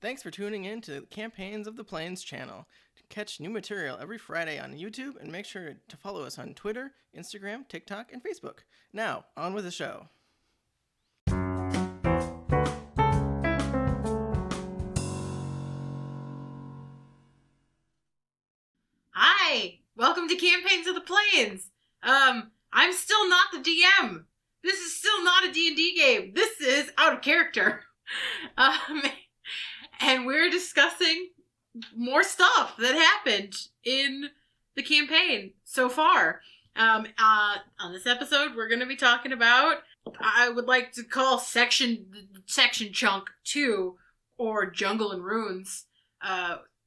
Thanks for tuning in to the Campaigns of the Plains channel. Catch new material every Friday on YouTube and make sure to follow us on Twitter, Instagram, TikTok, and Facebook. Now, on with the show. Hi! Welcome to Campaigns of the Plains! I'm still not the DM. This is still not a D&D game. This is out of character. And we're discussing more stuff that happened in the campaign so far. On this episode, we're going to be talking about, I would like to call section chunk 2, or Jungle and Runes,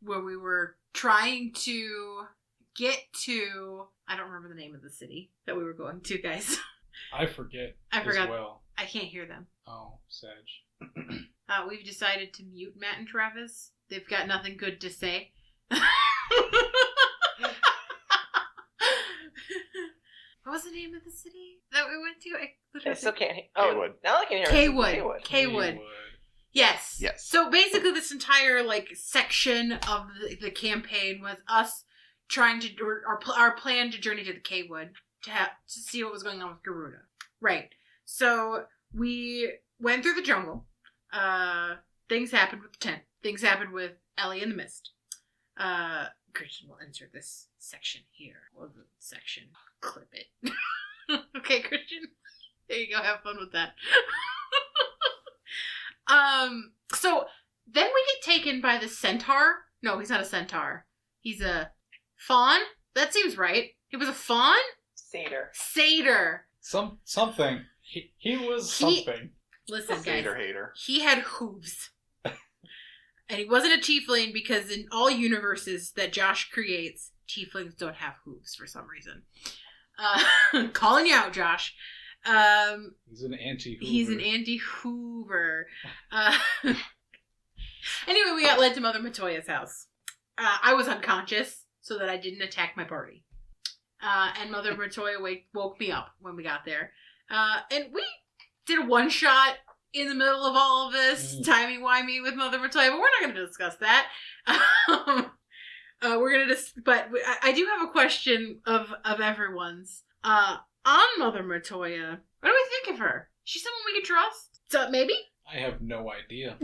where we were trying to get to, I don't remember the name of the city that we were going to, guys. I forgot. As well. I can't hear them. Oh, Sedge. We've decided to mute Matt and Travis. They've got nothing good to say. What was the name of the city that we went to? I still can't hear. Oh, Kaywood. Now I can hear Kaywood. Yes. Yes. So basically this entire section of the campaign was us trying to, our plan to journey to the Kaywood to see what was going on with Garuda. Right. So we went through the jungle. Things happened with the tent. Things happened with Ellie in the mist. Christian will insert this section here. Or the section. Clip it. Okay, Christian. There you go. Have fun with that. So then we get taken by the centaur. No, he's not a centaur. He's a fawn. That seems right. He was a fawn? Satyr. Something. He was something. Listen, guys. Satyr hater. He had hooves. And he wasn't a tiefling because in all universes that Josh creates, tieflings don't have hooves for some reason. Calling you out, Josh. He's an anti-Hoover. He's an anti-Hoover. Anyway, we got led to Mother Matoya's house. I was unconscious so that I didn't attack my party. And Mother Matoya woke me up when we got there. And we did a one-shot in the middle of all of this, timey-wimey with Mother Matoya, but we're not going to discuss that. We're going to but I do have a question of everyone's. On Mother Matoya, what do we think of her? She's someone we can trust? So maybe? I have no idea.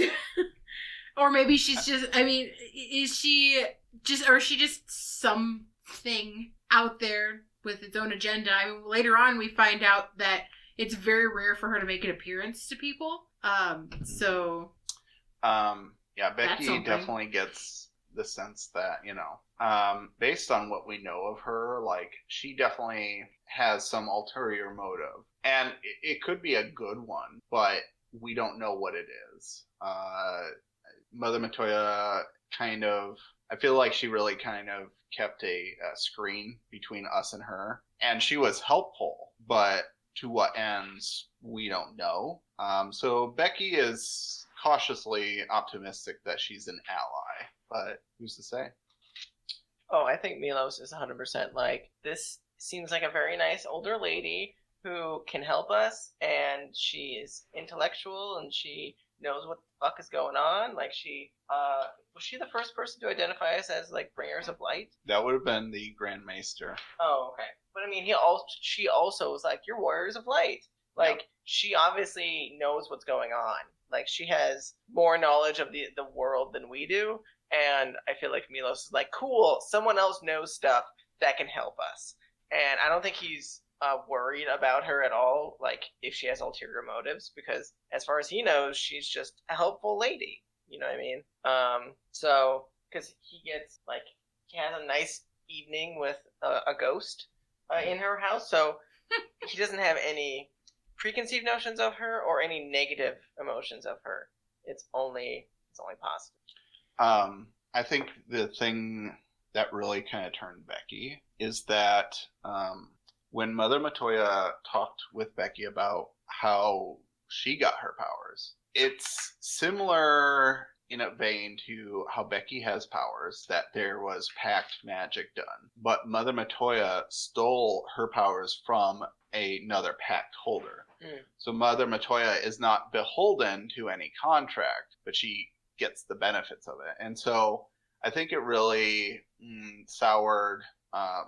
Or maybe she's just, is she just something out there with its own agenda? I mean, later on we find out that it's very rare for her to make an appearance to people. Yeah, Becky definitely gets the sense that, based on what we know of her, she definitely has some ulterior motive. And it could be a good one, but we don't know what it is. Mother Matoya I feel like she really kind of kept a screen between us and her. And she was helpful, but to what ends, we don't know. So Becky is cautiously optimistic that she's an ally, but who's to say? Oh, I think Milos is 100% this seems like a very nice older lady who can help us, and she is intellectual, and she knows what the fuck is going on. Was she the first person to identify us as, bringers of light? That would have been the Grand Maester. Oh, okay. But she also was you're warriors of light. She obviously knows what's going on. She has more knowledge of the world than we do, and I feel like Milos is cool, someone else knows stuff that can help us. And I don't think he's worried about her at all, if she has ulterior motives, because as far as he knows, she's just a helpful lady. You know what I mean? Because he gets, he has a nice evening with a ghost in her house, so he doesn't have any preconceived notions of her or any negative emotions of her. It's only positive. I think the thing that really kind of turned Becky is that when Mother Matoya talked with Becky about how she got her powers, it's similar in a vein to how Becky has powers, that there was pact magic done. But Mother Matoya stole her powers from another pact holder. So Mother Matoya is not beholden to any contract, but she gets the benefits of it. And so I think it really soured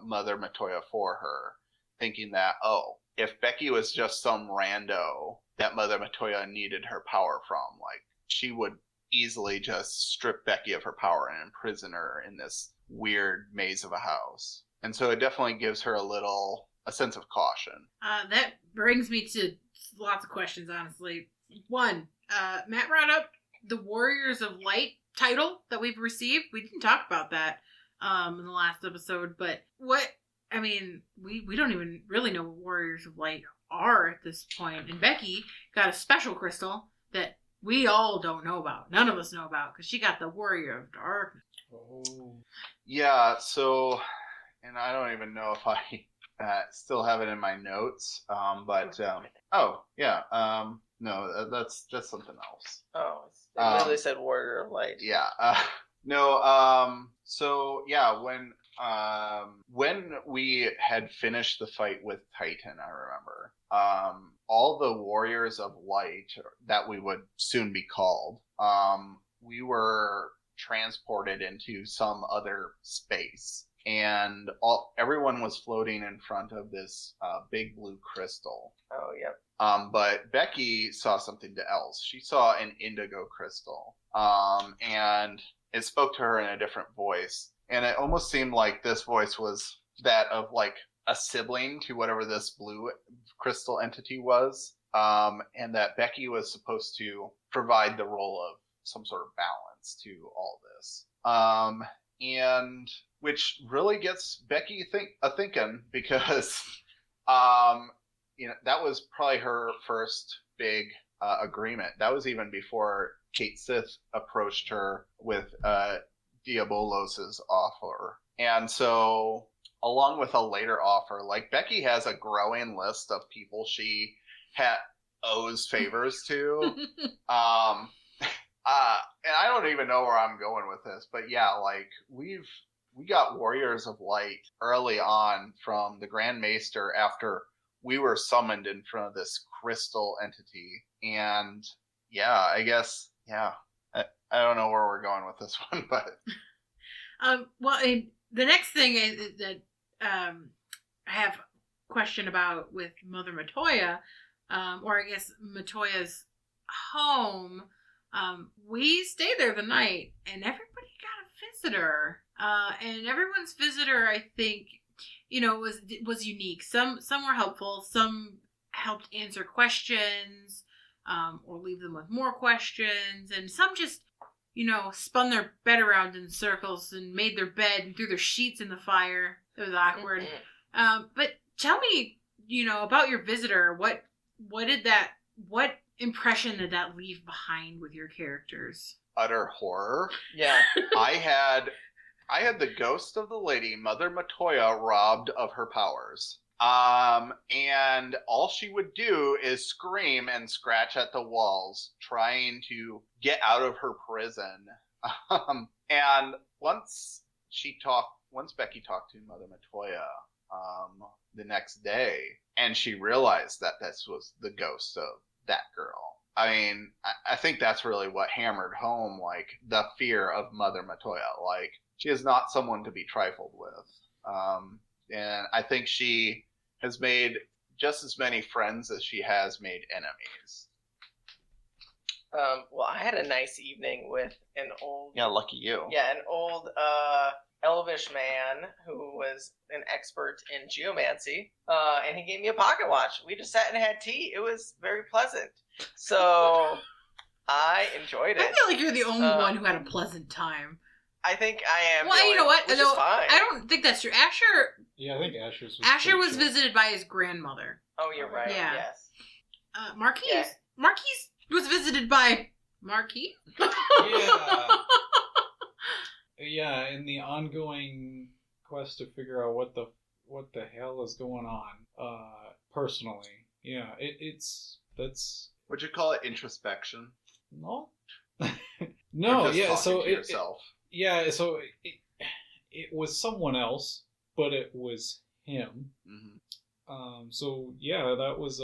Mother Matoya for her, thinking that, oh, if Becky was just some rando that Mother Matoya needed her power from, like, she would easily just strip Becky of her power and imprison her in this weird maze of a house. And so it definitely gives her a sense of caution. That brings me to lots of questions, honestly. One, Matt brought up the Warriors of Light title that we've received. We didn't talk about that in the last episode, but we don't even really know what Warriors of Light are at this point. And Becky got a special crystal that we all don't know about. None of us know about, because she got the Warrior of Darkness. Oh. Yeah, so, and I don't even know if I still have it in my notes, no, that's something else. Oh, it literally said Warrior of Light. Yeah, so yeah, when we had finished the fight with Titan, I remember, all the Warriors of Light, that we would soon be called, we were transported into some other space, and everyone was floating in front of this big blue crystal. Oh, yep. But Becky saw something else. She saw an indigo crystal, and it spoke to her in a different voice, and it almost seemed like this voice was that of like a sibling to whatever this blue crystal entity was, and that Becky was supposed to provide the role of some sort of balance to all this, and which really gets Becky thinking, because that was probably her first big agreement. That was even before Kate Sith approached her with Diabolos's offer. And so, along with a later offer, like, Becky has a growing list of people she owes favors to. And I don't even know where I'm going with this, but yeah, like, we got Warriors of Light early on from the Grand Maester after we were summoned in front of this crystal entity. And yeah, I guess, yeah, I don't know where we're going with this one, but well, the next thing is that I have a question about with Mother Matoya, or I guess Matoya's home. We stayed there the night, and everybody got a visitor. And everyone's visitor, I think, was unique. Some were helpful. Some helped answer questions, or leave them with more questions, and some just, spun their bed around in circles and made their bed and threw their sheets in the fire. It was awkward. Mm-hmm. But tell me, about your visitor. What impression did that leave behind with your characters? Utter horror. Yeah. I had the ghost of the lady, Mother Matoya, robbed of her powers. And all she would do is scream and scratch at the walls, trying to get out of her prison. And once Becky talked to Mother Matoya, the next day, and she realized that this was the ghost of that girl. I mean, I think that's really what hammered home, like, the fear of Mother Matoya. Like, she is not someone to be trifled with. And I think she has made just as many friends as she has made enemies. Well, I had a nice evening with an old... Yeah, lucky you. Yeah, an old elvish man who was an expert in geomancy, and he gave me a pocket watch. We just sat and had tea. It was very pleasant. So I enjoyed it. I feel like you're the only one who had a pleasant time. I think I am. Well, you know what? Which is fine. I don't think that's true. Yeah, I think Asher was visited by his grandmother. Oh, you're right. Yeah. Yes. Marquise. Yeah. Marquise was visited by Marquis. Yeah. Yeah, in the ongoing quest to figure out what the hell is going on, personally. Yeah, that's... Would you call it introspection? No. No, yeah, so yourself. It was someone else, but it was him. Mm-hmm. So yeah, that was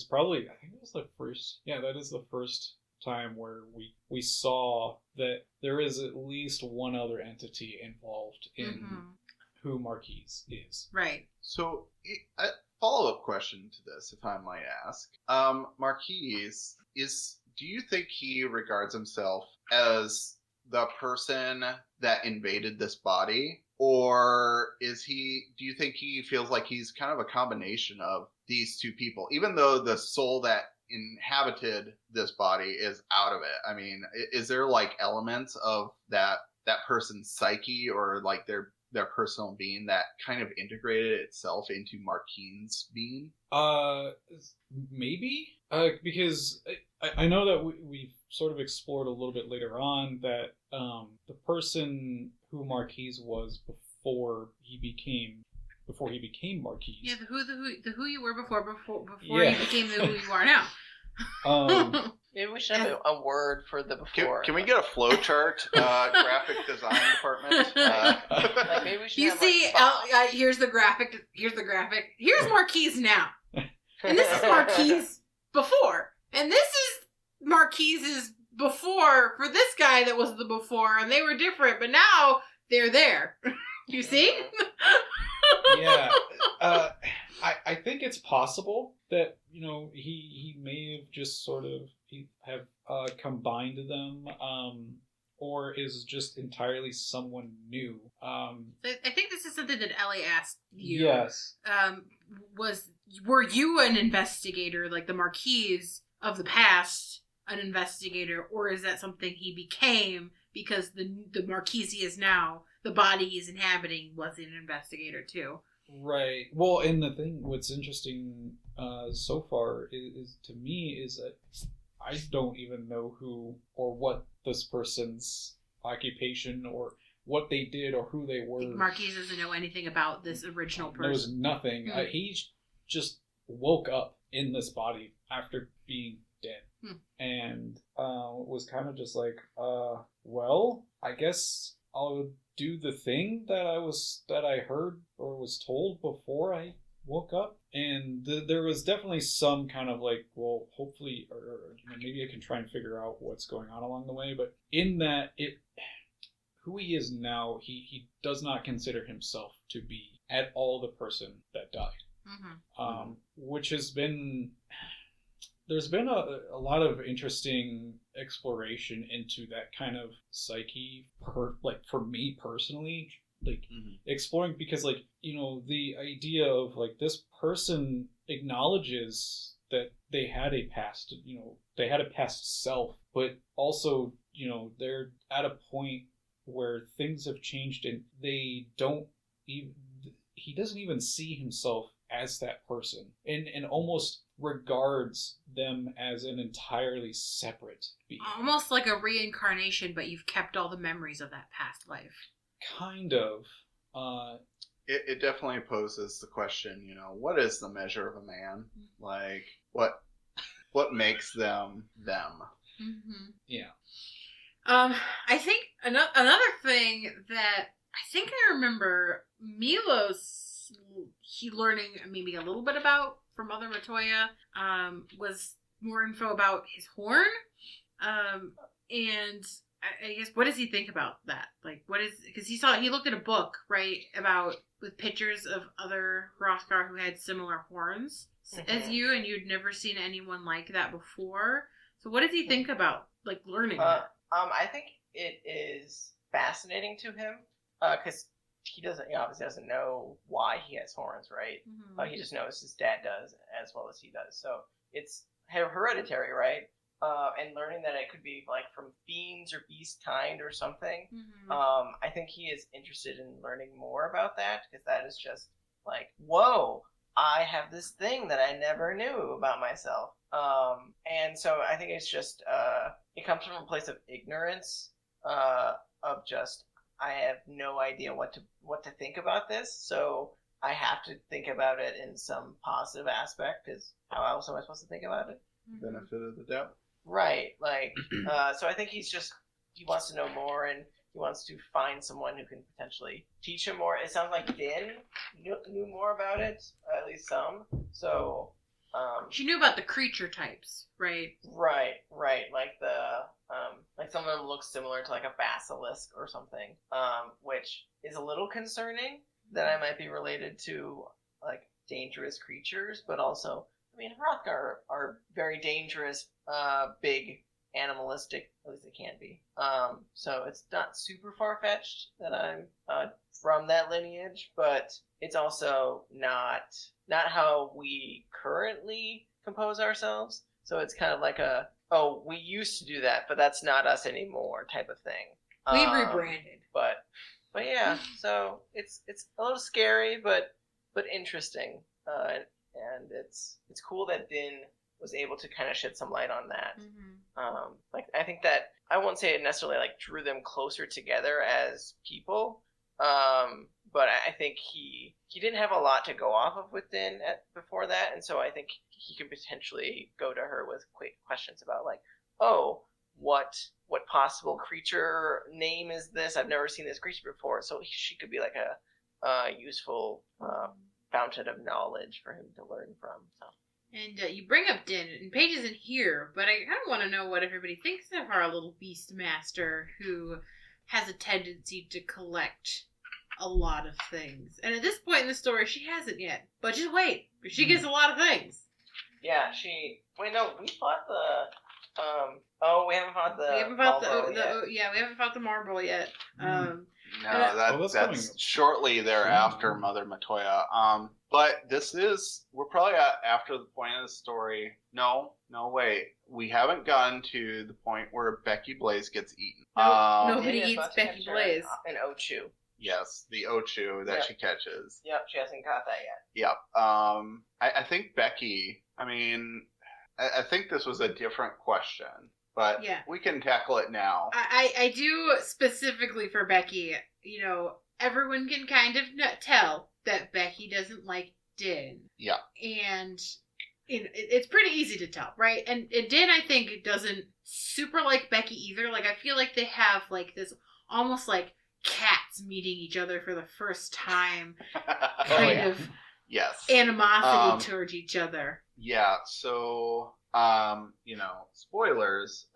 probably, I think it was the first. Yeah, that is the first time where we saw that there is at least one other entity involved in who Marquise is. Right. So, a follow-up question to this, if I might ask. Marquise, do you think he regards himself as the person that invaded this body? Or do you think he feels like he's kind of a combination of these two people, even though the soul that inhabited this body is out of it? I mean, is there like elements of that person's psyche or like their personal being that kind of integrated itself into Marquine's being? Maybe. Because I know that we've sort of explored a little bit later on that the person who Marquise was before he became Marquise. Yeah, the who you were before Yeah. you became the who you are now. Maybe we should have a word for the before. Can we get a flow chart, graphic design department? Like maybe we should You have, see, like, here's the graphic. Here's Marquise now, and this is Marquise before, and this is Marquise's before for this guy that was the before, and they were different, but now they're there. You see? Yeah. I think it's possible that, he may have just sort of have combined them, or is just entirely someone new. I think this is something that Ellie asked you. Yes. Were you an investigator, like the Marquise of the past, an investigator, or is that something he became because the Marquise he is now, the body he's inhabiting, was an investigator too? Right. Well, and what's interesting so far is to me is that I don't even know who or what this person's occupation or what they did or who they were. Marquise doesn't know anything about this original person. Knows nothing. He just woke up in this body after being dead. And was kind of just like, well, I guess I'll do the thing that I heard or was told before I woke up. And there was definitely some kind of like, well, hopefully, or maybe I can try and figure out what's going on along the way. But in that, who he is now, he does not consider himself to be at all the person that died. Which has been... There's been a lot of interesting exploration into that kind of psyche, for me personally, exploring, because the idea of like this person acknowledges that they had a past, they had a past self, but also, they're at a point where things have changed and he doesn't even see himself as that person, and almost regards them as an entirely separate being. Almost like a reincarnation, but you've kept all the memories of that past life. Kind of. It definitely poses the question, what is the measure of a man? Like, what makes them them? Yeah. I think another thing that I think I remember Milos learning maybe a little bit about from Mother Matoya was more info about his horn. And I guess, what does he think about that? Like, because he looked at a book, right, with pictures of other Hrothgar who had similar horns as you, and you'd never seen anyone like that before. So what does he think about, like, learning that? I think it is fascinating to him, because he obviously doesn't know why he has horns, right? He just knows his dad does as well as he does. So it's hereditary, right? And learning that it could be like from fiends or beast kind or something. I think he is interested in learning more about that, because that is just like, whoa, I have this thing that I never knew about myself. And so I think it's just, it comes from a place of ignorance, of just, I have no idea what to think about this, so I have to think about it in some positive aspect, because how else am I supposed to think about it? Benefit of the doubt. Right, like, so I think he wants to know more, and he wants to find someone who can potentially teach him more. It sounds like Din knew more about it, at least some, so She knew about the creature types, right? Right. Like like some of them look similar to like a basilisk or something, which is a little concerning that I might be related to like dangerous creatures, but also, I mean, Hrothgar are very dangerous, big, animalistic. At least they can be. So it's not super far fetched that I'm from that lineage, but it's also not how we currently compose ourselves. So it's kind of like we used to do that, but that's not us anymore type of thing. We rebranded. But yeah, so it's a little scary, but interesting, and it's cool that Din was able to kind of shed some light on that. Mm-hmm. Like I think that I won't say it necessarily like drew them closer together as people, but I think he didn't have a lot to go off of with Din before that, and so I think he can potentially go to her with quick questions about like, oh, what possible creature name is this? I've never seen this creature before, so she could be like a useful fountain of knowledge for him to learn from. So. And you bring up Din, and Paige isn't here, but I kind of want to know what everybody thinks of our little beast master who has a tendency to collect a lot of things. And at this point in the story, she hasn't yet. But just wait, because she gets a lot of things. Yeah, we fought the, we haven't fought the We haven't fought yet. we haven't fought the Marble yet. No, that's shortly thereafter, Mother Matoya. But we're probably after the point of the story. No, wait. We haven't gotten to the point where Becky Blaze gets eaten. Nobody eats Becky Blaze. An Ochu. Yes, the Ochu that she catches. Yep, she hasn't caught that yet. Yep. I think Becky, I think this was a different question, but we can tackle it now. I do specifically for Becky, everyone can kind of tell that Becky doesn't like Din. Yeah. And it's pretty easy to tell, right? And Din, I think, doesn't super like Becky either. Like, I feel like they have, like, this almost, like, cats meeting each other for the first time kind of animosity towards each other. Yeah, so, spoilers,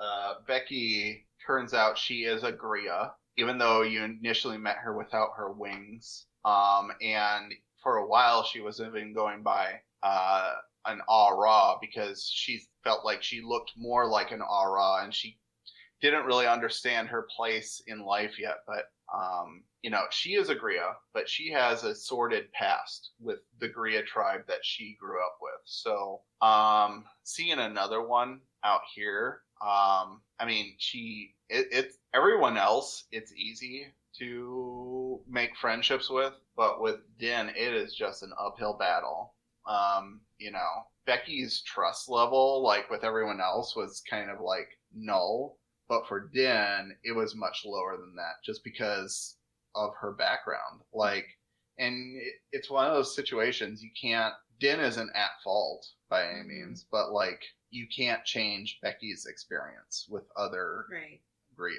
Becky turns out she is a Gria, even though you initially met her without her wings. And for a while she was even going by an Aura because she felt like she looked more like an Aura, and she didn't really understand her place in life yet. But she is a Gria, but she has a sordid past with the Gria tribe that she grew up with. So seeing another one out here, it's everyone else, it's easy to make friendships with, but with Din, it is just an uphill battle. Becky's trust level, like with everyone else, was kind of like null, but for Din, it was much lower than that, just because of her background. Like, and it's one of those situations Din isn't at fault by any means, but like, you can't change Becky's experience with other Gria.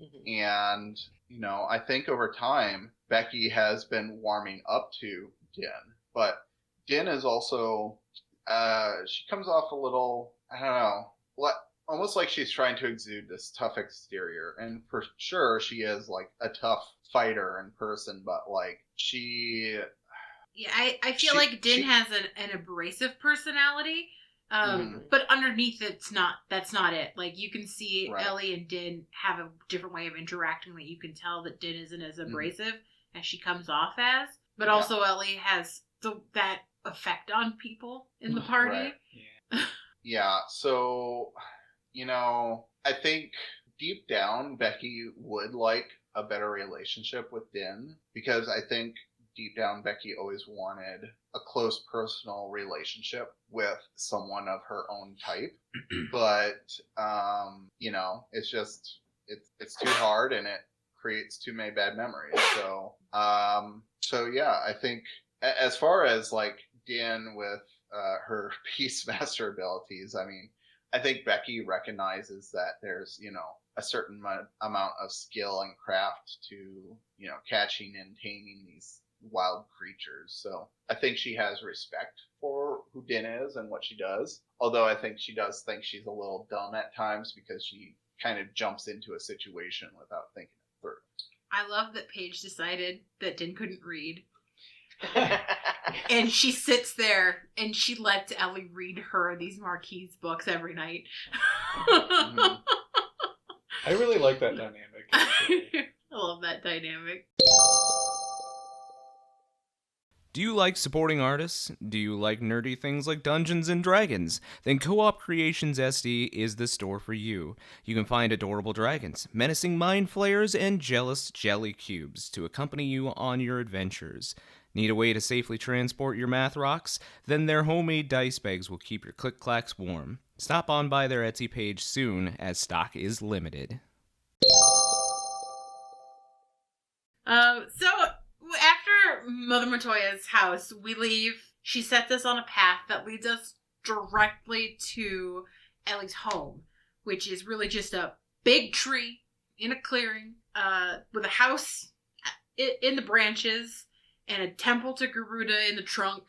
Mm-hmm. And, I think over time, Becky has been warming up to Din, but Din is also, she comes off a little, I don't know, almost like she's trying to exude this tough exterior. And for sure, she is like a tough fighter in person, but like Yeah, I feel like Din has an abrasive personality. But underneath that's not it. Like, you can see Ellie and Din have a different way of interacting that you can tell that Din isn't as abrasive as she comes off as. But also Ellie has that effect on people in the party. Right. Yeah, so, I think deep down Becky would like a better relationship with Din, because I think deep down Becky always wanted a close personal relationship with someone of her own type. But it's just it's too hard, and it creates too many bad memories. So yeah, I think as far as like Din with her Beastmaster abilities, I think Becky recognizes that there's a certain amount of skill and craft to catching and taming wild creatures. So I think she has respect for who Din is and what she does. Although I think she does think she's a little dumb at times because she kind of jumps into a situation without thinking it through. I love that Paige decided that Din couldn't read. And she sits there and she lets Ellie read her these Marquise books every night. Mm-hmm. I really like that dynamic. I love that dynamic. Do you like supporting artists? Do you like nerdy things like Dungeons and Dragons? Then Co-op Creations SD is the store for you. You can find adorable dragons, menacing mind flayers, and jealous jelly cubes to accompany you on your adventures. Need a way to safely transport your math rocks? Then their homemade dice bags will keep your click-clacks warm. Stop on by their Etsy page soon, as stock is limited. So after Mother Montoya's house, we leave. She sets us on a path that leads us directly to Ellie's home, which is really just a big tree in a clearing, with a house in the branches, and a temple to Garuda in the trunk,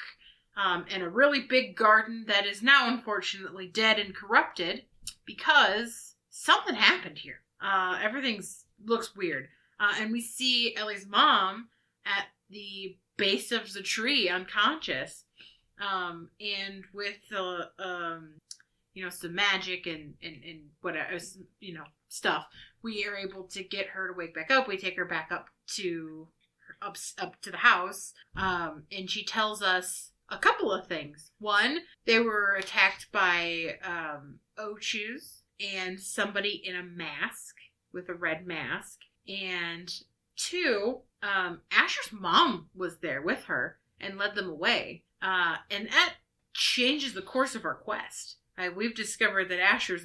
and a really big garden that is now unfortunately dead and corrupted because something happened here. Everything looks weird. And we see Ellie's mom at the base of the tree, unconscious, and with some magic and whatever, stuff. We are able to get her to wake back up. We take her back up to the house, and she tells us a couple of things. One, they were attacked by Ochus and somebody in a mask with a red mask. And two, Asher's mom was there with her and led them away. And that changes the course of our quest. We've discovered that Asher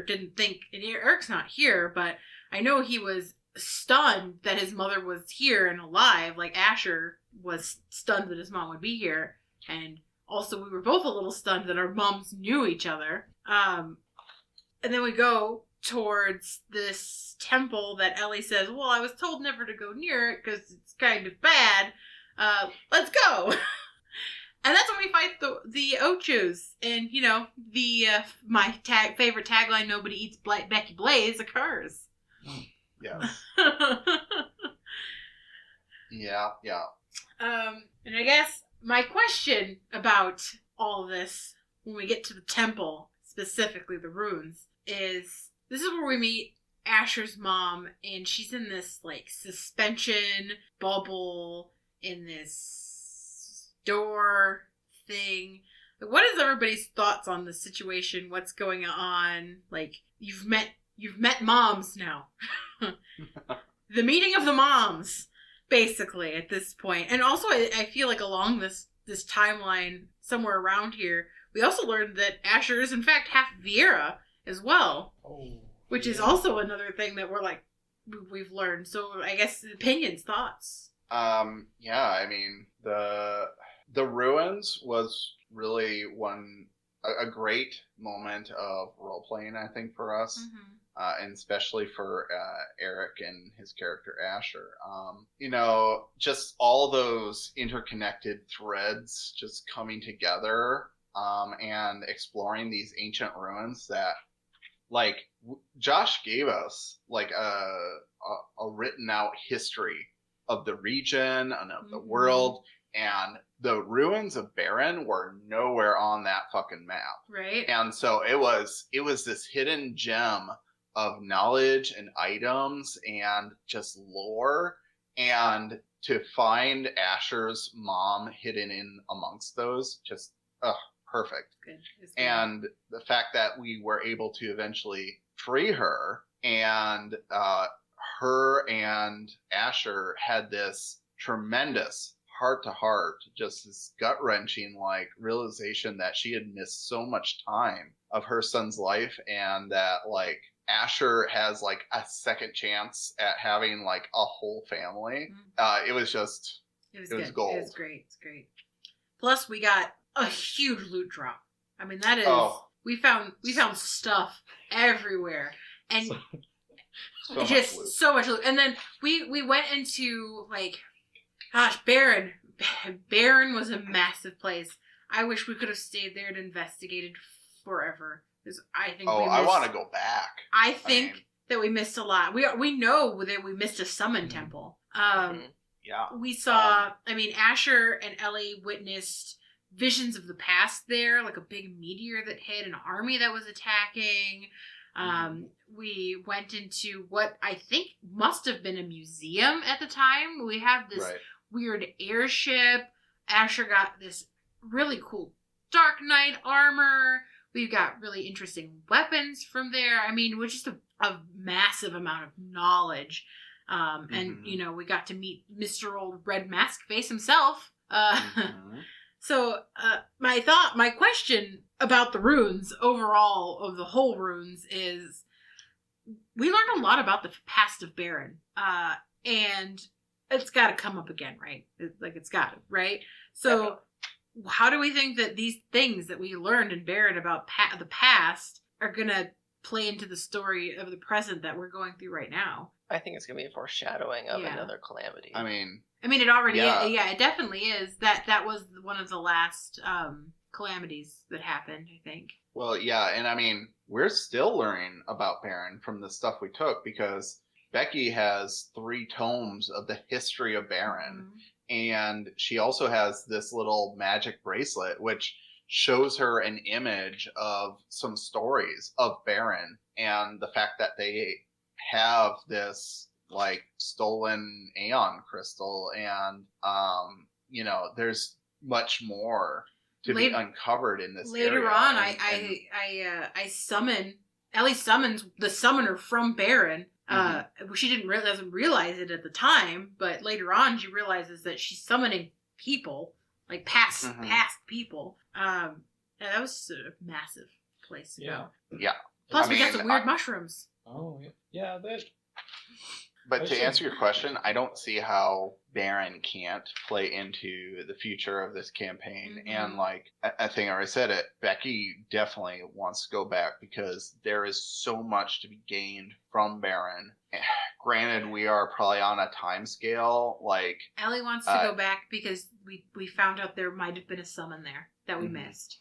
didn't think, and Eric's not here, but I know he was stunned that his mother was here and alive. Like Asher was stunned that his mom would be here. And also we were both a little stunned that our moms knew each other. And then we go towards this temple that Ellie says, well, I was told never to go near it because it's kind of bad. Let's go. And that's when we fight the Ochus. And, my favorite tagline, nobody eats Becky Blaze, occurs. Yes. Yeah. And I guess my question about all of this, when we get to the temple, specifically the ruins, is this is where we meet Asher's mom, and she's in this, suspension bubble in this door thing. What is everybody's thoughts on the situation? What's going on? You've met moms now. The meeting of the moms, basically, at this point. And also, I feel like along this timeline, somewhere around here, we also learned that Asher is, in fact, half Viera as well. Oh, which is also another thing that we've learned. So I guess opinions, thoughts. Yeah, I mean, the ruins was really a great moment of role playing, I think, for us. Mm-hmm. And especially for Eric and his character Asher. Just all those interconnected threads just coming together, and exploring these ancient ruins that, Josh gave us, a written out history of the region and of the world, and the ruins of Baron were nowhere on that fucking map. Right. And so it was this hidden gem of knowledge and items and just lore, and to find Asher's mom hidden in amongst those, just perfect. Good. And the fact that we were able to eventually free her, and her and Asher had this tremendous heart-to-heart, just this gut-wrenching realization that she had missed so much time of her son's life, and that Asher has a second chance at having a whole family. Mm-hmm. It was good. Gold. It was great. It's great. Plus, we got a huge loot drop. I mean, that is we found stuff everywhere, and so so much loot. And then we went into Gosh, Barren. Barren was a massive place. I wish we could have stayed there and investigated forever. Because I think I want to go back. I think that we missed a lot. We know that we missed a summon temple. Yeah. We saw, Asher and Ellie witnessed visions of the past there, like a big meteor that hit, an army that was attacking. We went into what I think must have been a museum at the time. We have this weird airship. Asher got this really cool Dark Knight armor. We've got really interesting weapons from there. Which is a massive amount of knowledge. And, we got to meet Mr. Old Red Mask Face himself. So, my question about the runes overall of the whole runes is we learned a lot about the past of Baron. And it's got to come up again, right? It's got to, right? So how do we think that these things that we learned in Baron about the past are going to play into the story of the present that we're going through right now? I think it's going to be a foreshadowing of another calamity. It already is. Yeah, it definitely is. That was one of the last calamities that happened, I think. Well, yeah, and we're still learning about Baron from the stuff we took because Becky has 3 tomes of the history of Baron, and she also has this little magic bracelet which shows her an image of some stories of Baron and the fact that they have this stolen Aeon crystal, and there's much more to be uncovered in this later area. On. I summon Ellie summons the summoner from Baron. She doesn't realize it at the time, but later on she realizes that she's summoning people, past people. That was a massive place to go. Yeah. Plus we got some weird mushrooms. Oh yeah, that. But to answer your question, I don't see how Baron can't play into the future of this campaign. And I think I already said it, Becky definitely wants to go back because there is so much to be gained from Baron. Granted, we are probably on a time scale. Ellie wants to go back because we found out there might have been a summon there that we missed.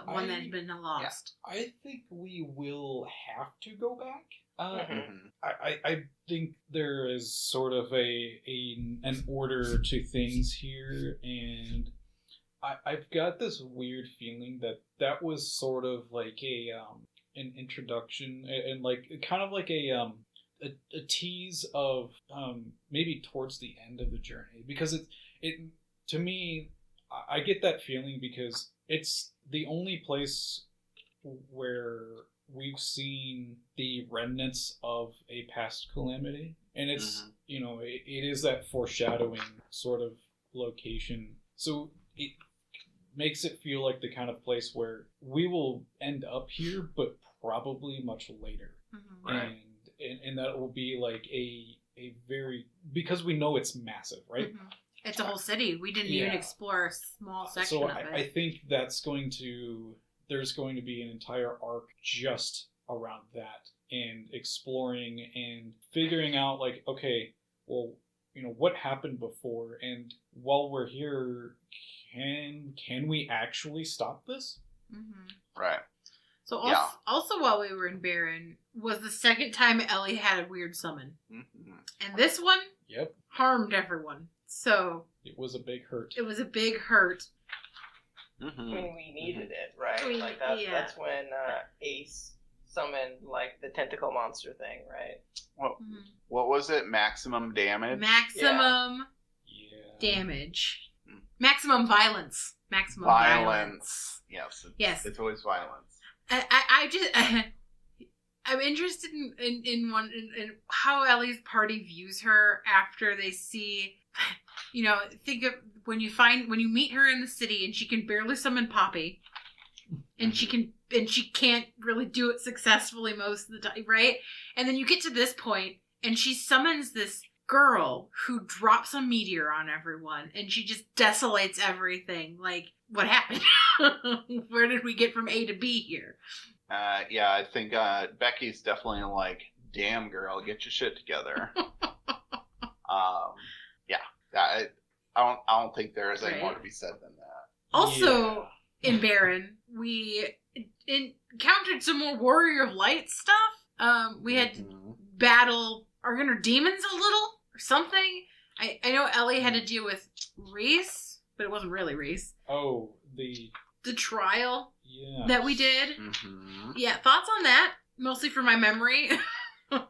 One that had been lost. Yeah. I think we will have to go back. I think there is sort of an order to things here, and I've got this weird feeling that was sort of like an introduction and kind of like a tease of maybe towards the end of the journey, because it to me I get that feeling because it's the only place where we've seen the remnants of a past calamity, and it's it is that foreshadowing sort of location, so it makes it feel like the kind of place where we will end up here but probably much later. And that will be a very, because we know it's massive, right? It's a whole city. We didn't even explore a small section of it. I think there's going to be an entire arc just around that and exploring and figuring out what happened before, and while we're here, can we actually stop this? Right. So also while we were in Baron was the second time Ellie had a weird summon. And this one harmed everyone. So it was a big hurt. We needed it, right? That's when Ace summoned the tentacle monster thing, right? What was it? Maximum damage? Maximum damage. Maximum violence. Maximum violence. Yes. It's always violence. I'm interested in how Ellie's party views her after they see, think of when you meet her in the city and she can barely summon Poppy, and she can't really do it successfully most of the time, right? And then you get to this point and she summons this girl who drops a meteor on everyone and she just desolates everything. What happened? Where did we get from A to B here? I think Becky's definitely damn girl, get your shit together. I don't think there is any more to be said than that. Also, in Baron, we encountered some more Warrior of Light stuff. We had to battle our inner demons a little, or something. I know Ellie had to deal with Reese, but it wasn't really Reese. Oh, the trial that we did. Mm-hmm. Yeah, thoughts on that? Mostly for my memory. But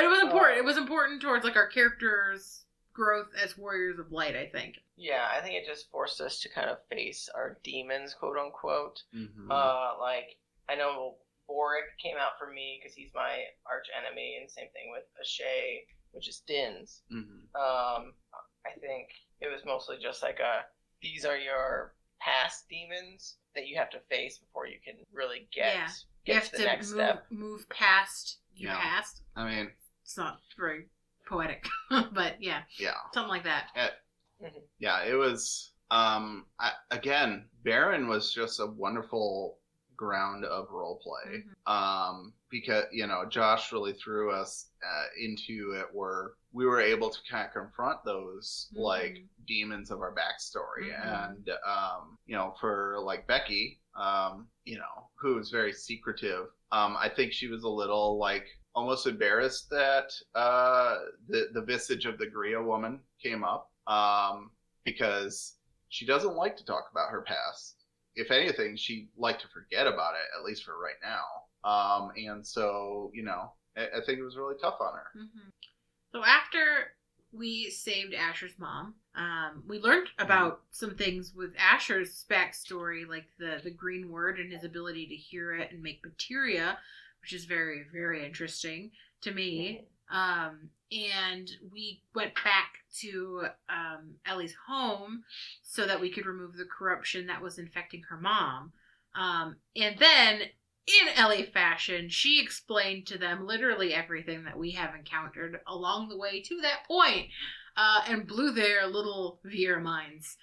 it was important. It was important towards like our characters' growth as Warriors of Light, I think. Yeah, I think it just forced us to kind of face our demons, quote unquote. Mm-hmm. Like, I know Boric came out for me because he's my arch enemy, and same thing with Ashay, which is Din's. Mm-hmm. I think it was mostly just like these are your past demons that you have to face before you can really get to the next step. Move past your past. I mean, it's not very poetic, but yeah, something like that. Yeah, it was. Again, Baron was just a wonderful ground of role play. Mm-hmm. Because Josh really threw us into it where we were able to kind of confront those like demons of our backstory, and for like Becky, who was very secretive. I think she was a little like almost embarrassed that the visage of the Gria woman came up, because she doesn't like to talk about her past. If anything, she'd like to forget about it, at least for right now. And so, I think it was really tough on her. Mm-hmm. So after we saved Asher's mom, we learned about some things with Asher's backstory, like the green word and his ability to hear it and make materia, which is very, very interesting to me. And we went back to Ellie's home so that we could remove the corruption that was infecting her mom. And then, in Ellie fashion, she explained to them literally everything that we have encountered along the way to that point, and blew their little Viera minds.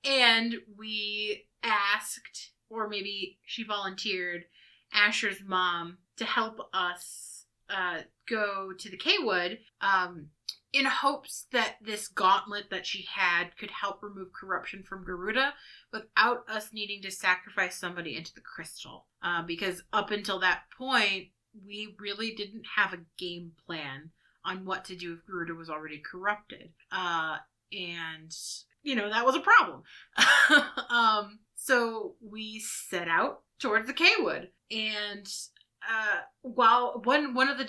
And we asked, or maybe she volunteered, Asher's mom to help us go to the K-Wood, in hopes that this gauntlet that she had could help remove corruption from Garuda without us needing to sacrifice somebody into the crystal. Because up until that point, we really didn't have a game plan on what to do if Garuda was already corrupted. And, that was a problem. So we set out towards the K-Wood. And while one of the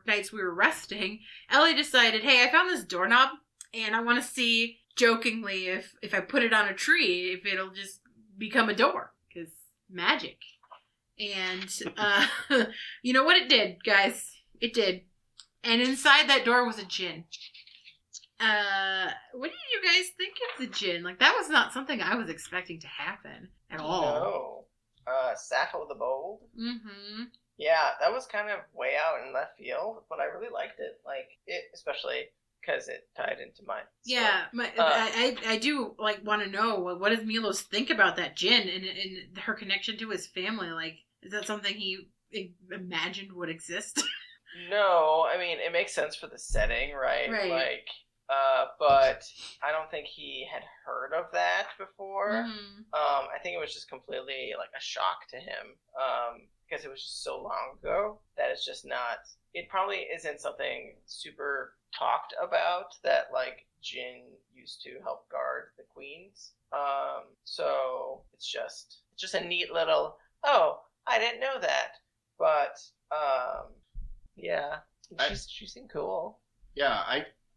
nights we were resting, Ellie decided, hey, I found this doorknob, and I want to see, jokingly, if I put it on a tree, if it'll just become a door, because magic. And you know what it did, guys? It did. And inside that door was a djinn. What did you guys think of the djinn? Like, that was not something I was expecting to happen at all. No. Sappho the Bold. Mm-hmm. Yeah, that was kind of way out in left field, but I really liked it. Like, especially because it tied into mine. Yeah, I do want to know, what does Milos think about that djinn and her connection to his family? Like, is that something he imagined would exist? No, I mean, it makes sense for the setting, right? Right. Like, but I don't think he had heard of that before. Mm-hmm. I think it was just completely like a shock to him, because it was just so long ago that it's just not. It probably isn't something super talked about that like Jin used to help guard the queens. So it's just a neat little. Oh, I didn't know that, but yeah, she seemed cool. Yeah,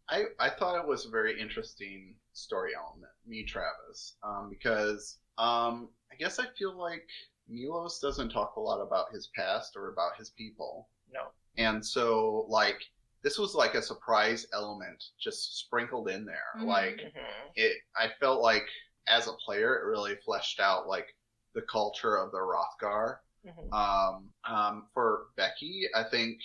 I thought it was a very interesting story element, me, Travis, because I guess I feel like Milos doesn't talk a lot about his past or about his people. No. And so, like, this was like a surprise element just sprinkled in there. Mm-hmm. Like, I felt like as a player, it really fleshed out, like, the culture of the Rothgar. Mm-hmm. For Becky, I think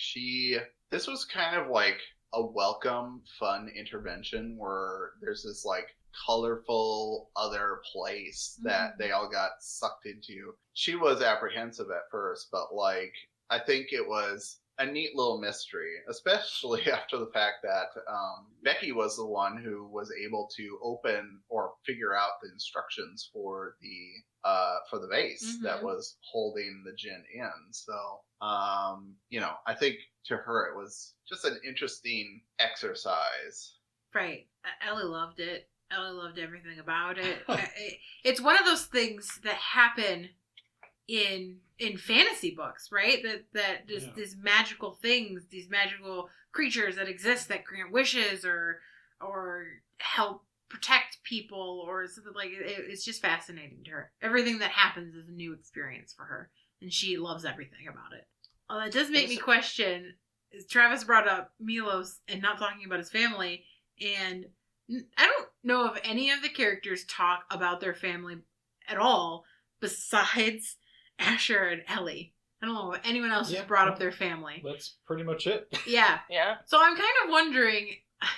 this was kind of like a welcome, fun intervention where there's this like colorful other place that they all got sucked into. She was apprehensive at first, but like I think it was a neat little mystery, especially after the fact that Becky was the one who was able to open or figure out the instructions for the vase that was holding the gin in. So, I think to her it was just an interesting exercise. Right. Ellie loved it. Ellie loved everything about it. It's one of those things that happen in fantasy books, right? That just these magical things, these magical creatures that exist that grant wishes or help protect people or something like it. It's just fascinating to her. Everything that happens is a new experience for her, and she loves everything about it. That does make me question. Travis brought up Milos and not talking about his family, and I don't know if any of the characters talk about their family at all besides Asher and Ellie. I don't know if anyone else has brought up their family. That's pretty much it. Yeah. Yeah. So I'm kind of wondering,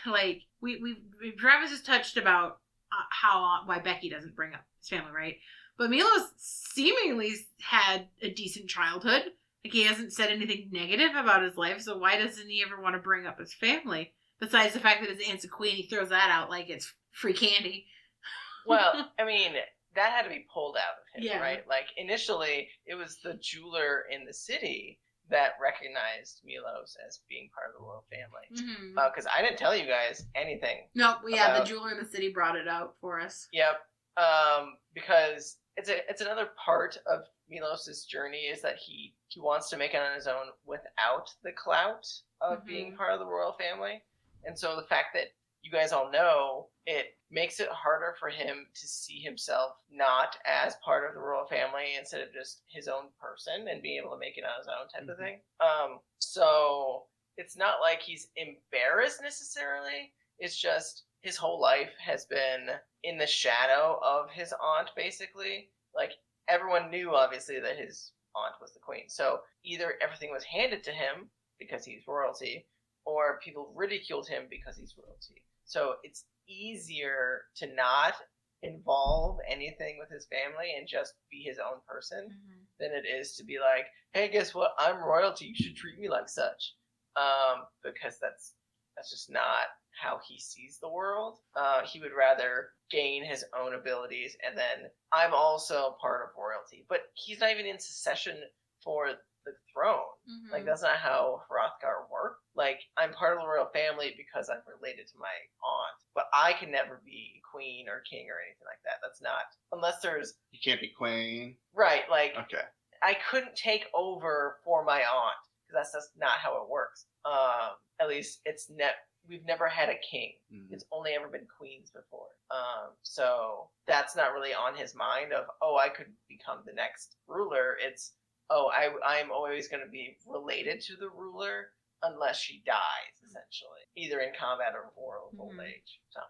like, we Travis has touched about why Becky doesn't bring up his family, right? But Milos seemingly had a decent childhood. Like, he hasn't said anything negative about his life, so why doesn't he ever want to bring up his family? Besides the fact that his aunt's a queen, he throws that out like it's free candy. Well, I mean, that had to be pulled out of him, Yeah. right? Like, initially, it was the jeweler in the city that recognized Milos as being part of the royal family. Because I didn't tell you guys anything. No, yeah, about... the jeweler in the city brought it out for us. Yep. Because it's another part of Milos's journey is that he wants to make it on his own without the clout of being part of the royal family. And so the fact that you guys all know, it makes it harder for him to see himself not as part of the royal family instead of just his own person and being able to make it on his own type of thing. So it's not like he's embarrassed necessarily. It's just his whole life has been in the shadow of his aunt, basically. Like, everyone knew, obviously, that his aunt was the queen. So either everything was handed to him because he's royalty, or people ridiculed him because he's royalty. So it's easier to not involve anything with his family and just be his own person than it is to be like, hey, guess what? I'm royalty. You should treat me like such. Because that's just not how he sees the world. He would rather gain his own abilities, and then I'm also part of royalty. But he's not even in succession for the throne. Like, that's not how Hrothgar worked. Like, I'm part of the royal family because I'm related to my aunt, but I can never be queen or king or anything like that. That's not, unless there's... You can't be queen. Right, like, okay. I couldn't take over for my aunt, because that's just not how it works. At least we've never had a king. It's only ever been queens before. So that's not really on his mind of, I could become the next ruler. It's, I'm always going to be related to the ruler unless she dies, essentially, either in combat or old age. So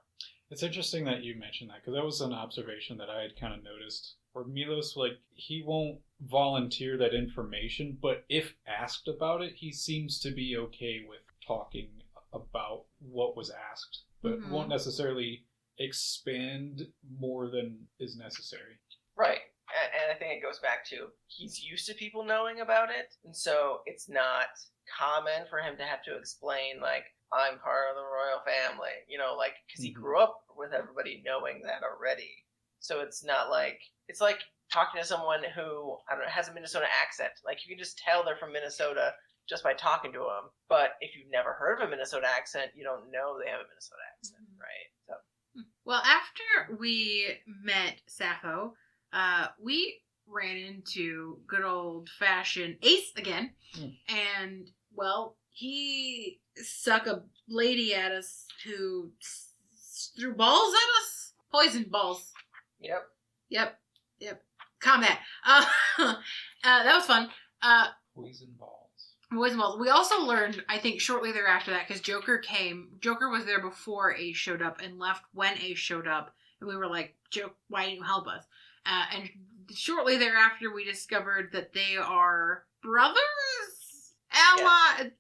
it's interesting that you mentioned that, because that was an observation that I had kind of noticed. Where Milos, like, he won't volunteer that information, but if asked about it, he seems to be okay with talking about what was asked, but won't necessarily expand more than is necessary. Right. And I think it goes back to he's used to people knowing about it, and so it's not common for him to have to explain, like, I'm part of the royal family, like, because he grew up with everybody knowing that already. So it's not like, it's like talking to someone who, I don't know, has a Minnesota accent. Like, you can just tell they're from Minnesota just by talking to them. But if you've never heard of a Minnesota accent, you don't know they have a Minnesota accent, right? So. Well, after we met Sappho, we ran into good old-fashioned Ace again. And, well, he stuck a lady at us who threw balls at us? Poison balls. Yep. Combat. That was fun. Poison balls. Poison balls. We also learned, I think, shortly thereafter that, because Joker was there before Ace showed up and left when Ace showed up. And we were like, Joke, why didn't you help us? And shortly thereafter, we discovered that they are brothers? Ally...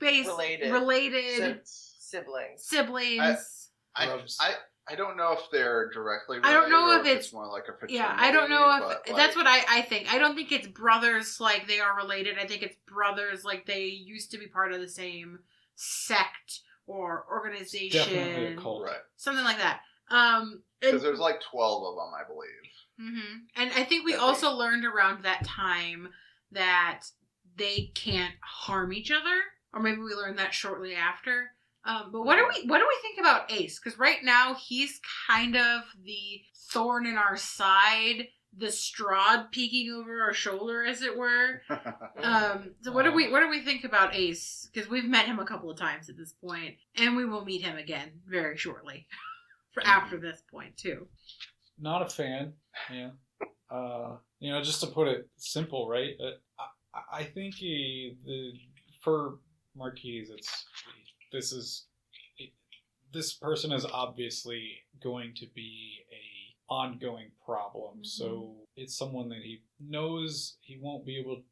Related. Siblings. Siblings. I don't know if they're directly related. I don't know or if it's more like a fraternity. Yeah, I don't know if but, that's what I think. I don't think it's brothers like they are related. I think it's brothers like they used to be part of the same sect or organization. Definitely a cult. Right. Something like that. Because there's like 12 of them, I believe. Mm-hmm. And I think we also learned around that time that they can't harm each other, or maybe we learned that shortly after. But what do we think about Ace? Because right now he's kind of the thorn in our side, the Strahd peeking over our shoulder, as it were. So what do we think about Ace? Because we've met him a couple of times at this point, and we will meet him again very shortly. For after this point too. Not a fan. Yeah. Just to put it simple, right? I think for Marquise, this person is obviously going to be a ongoing problem. Mm-hmm. So it's someone that he knows we won't be able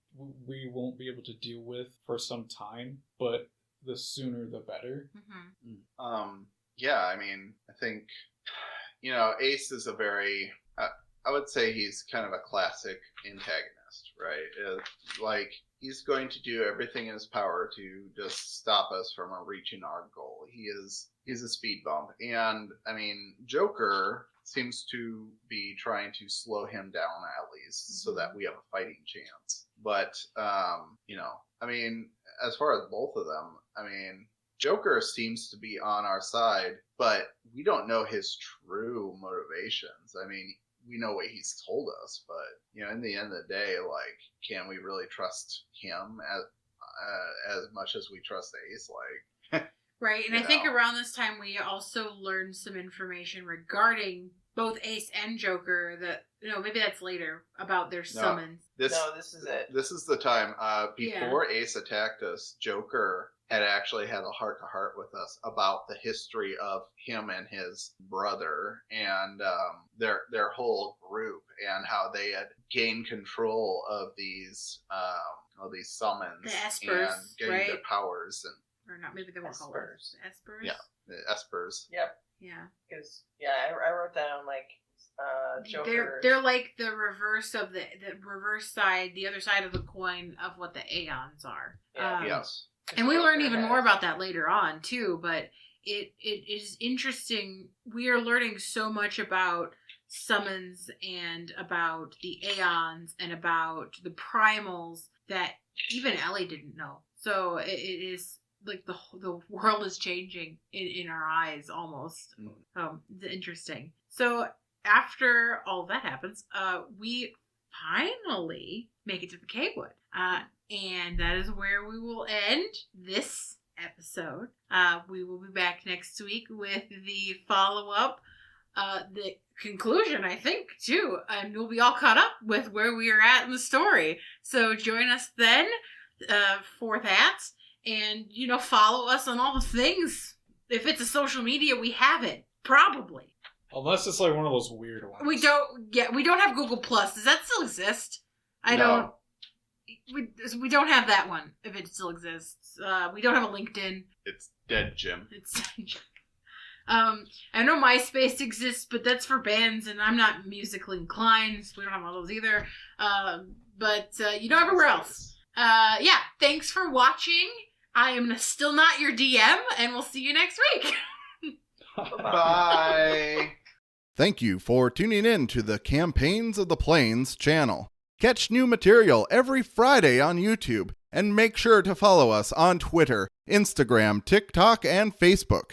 to deal with for some time, but the sooner the better. Mm-hmm. Yeah, I mean, I think, Ace is a very, I would say he's kind of a classic antagonist, right? Like, he's going to do everything in his power to just stop us from reaching our goal. He's a speed bump. And, I mean, Joker seems to be trying to slow him down at least so that we have a fighting chance. But, I mean, as far as both of them, I mean, Joker seems to be on our side, but we don't know his true motivations. I mean, we know what he's told us, but, in the end of the day, like, can we really trust him as much as we trust Ace? Like, right. And I think around this time we also learned some information regarding both Ace and Joker that, maybe that's later, about their summons. This is it. This is the time. Before Ace attacked us, Joker had actually had a heart-to-heart with us about the history of him and his brother and their whole group and how they had gained control of these summons, the Espers, and getting right? their powers or not, maybe they were called Espers. Yeah, the Espers. Yep. Yeah. Because I wrote down like Joker. They're like the reverse of the reverse side, the other side of the coin of what the Aeons are. Yeah. Yes. And we learn even more about that later on, too, but it is interesting. We are learning so much about summons and about the Aeons and about the primals that even Ellie didn't know. So it is like the world is changing in our eyes almost. It's interesting. So after all that happens, we finally make it to the K-Wood. And that is where we will end this episode. We will be back next week with the follow-up, the conclusion, I think, too. And we'll be all caught up with where we are at in the story. So join us then for that. And, follow us on all the things. If it's a social media, we have it. Probably. Unless it's like one of those weird ones. We don't have Google Plus. Does that still exist? We don't have that one, if it still exists. We don't have a LinkedIn. It's dead, Jim. I know MySpace exists, but that's for bands, and I'm not musically inclined, so we don't have all those either. But everywhere else. Thanks for watching. I am still not your DM, and we'll see you next week. Bye. Thank you for tuning in to the Campaigns of the Plains channel. Catch new material every Friday on YouTube, and make sure to follow us on Twitter, Instagram, TikTok, and Facebook.